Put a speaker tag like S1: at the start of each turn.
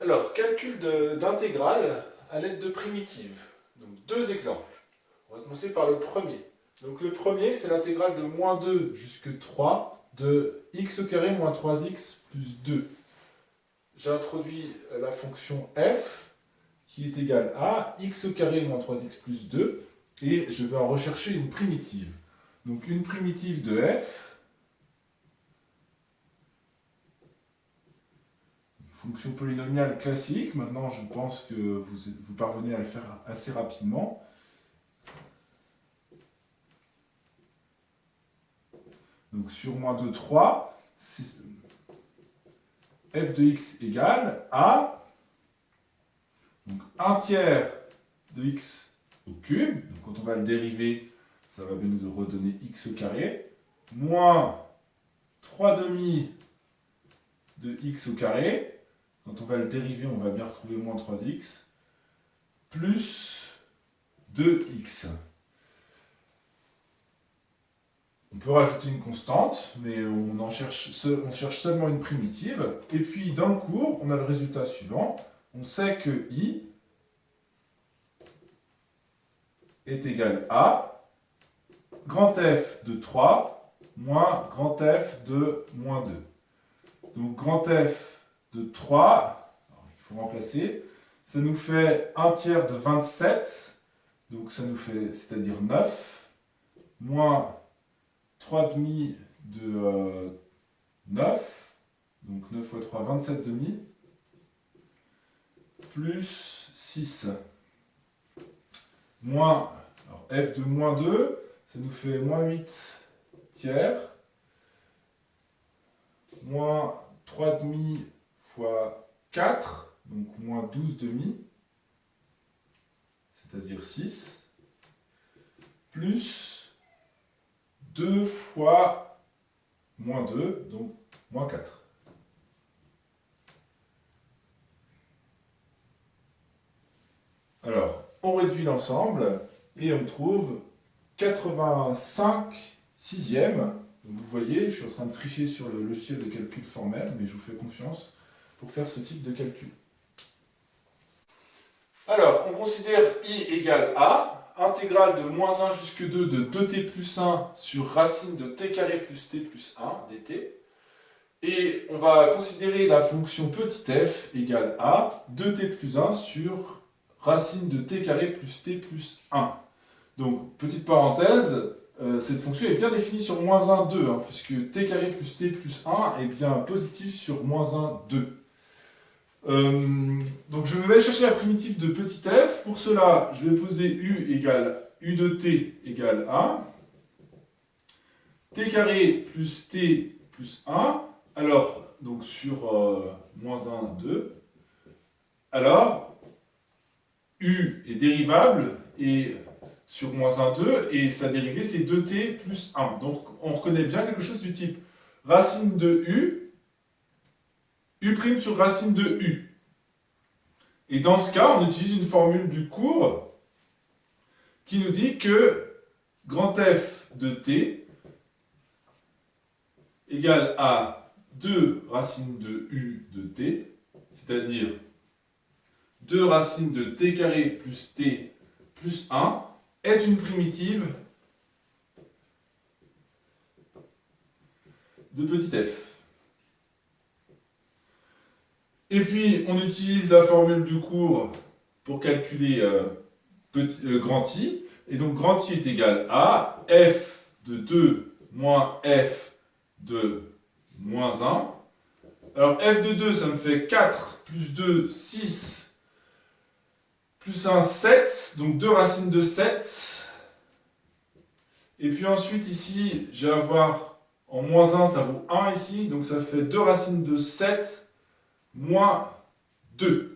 S1: Alors, calcul d'intégrale à l'aide de primitives. Donc, deux exemples. On va commencer par le premier. Donc, le premier, c'est l'intégrale de moins 2 jusqu'à 3 de x au carré moins 3x plus 2. J'introduis la fonction f qui est égale à x au carré moins 3x plus 2 et je vais en rechercher une primitive. Donc, une primitive de f, fonction polynomiale classique. Maintenant, je pense que vous parvenez à le faire assez rapidement. Donc, sur moins 2, 3, f de x égale à donc, 1 tiers de x au cube. Donc, quand on va le dériver, ça va nous redonner x au carré, moins 3 demi de x au carré. Quand on va le dériver, on va bien retrouver moins 3x, plus 2x. On peut rajouter une constante, mais on cherche seulement une primitive. Et puis, dans le cours, on a le résultat suivant. On sait que i est égal à grand F de 3 moins grand F de moins 2. Donc, grand F de 3, alors, il faut remplacer, ça nous fait 1 tiers de 27, donc ça nous fait, c'est-à-dire 9, moins 3 demi de 9, donc 9 fois 3, 27 demi, plus 6, moins, alors f de moins 2, ça nous fait moins 8 tiers, moins 3 demi fois 4, donc moins 12 demi, c'est-à-dire 6, plus 2 fois moins 2, donc moins 4. Alors, on réduit l'ensemble et on trouve 85 sixièmes. Donc vous voyez, je suis en train de tricher sur le logiciel de calcul formel, mais je vous fais confiance pour faire ce type de calcul. Alors, on considère i égale a, intégrale de moins 1 jusqu'à 2 de 2t plus 1 sur racine de t carré plus t plus 1 dt. Et on va considérer la fonction petit f égale à 2t plus 1 sur racine de t carré plus t plus 1. Donc, petite parenthèse, cette fonction est bien définie sur moins 1, 2, puisque t carré plus t plus 1 est bien positif sur moins 1, 2. Donc je vais chercher la primitive de petit f. Pour cela, je vais poser u égale u de t égale a t carré plus t plus 1. Alors, donc sur moins 1, 2. Alors, u est dérivable et sur moins 1, 2, et sa dérivée c'est 2t plus 1. Donc on reconnaît bien quelque chose du type racine de u' sur racine de u. Et dans ce cas, on utilise une formule du cours qui nous dit que grand F de t égale à 2 racines de u de t, c'est-à-dire 2 racines de t carré plus t plus 1, est une primitive de petit f. Et puis, on utilise la formule du cours pour calculer grand I. Et donc, grand I est égal à f de 2 moins f de moins 1. Alors, f de 2, ça me fait 4 plus 2, 6, plus 1, 7. Donc, 2 racines de 7. Et puis ensuite, ici, je vais avoir en moins 1, ça vaut 1 ici. Donc, ça fait 2 racines de 7 moins 2.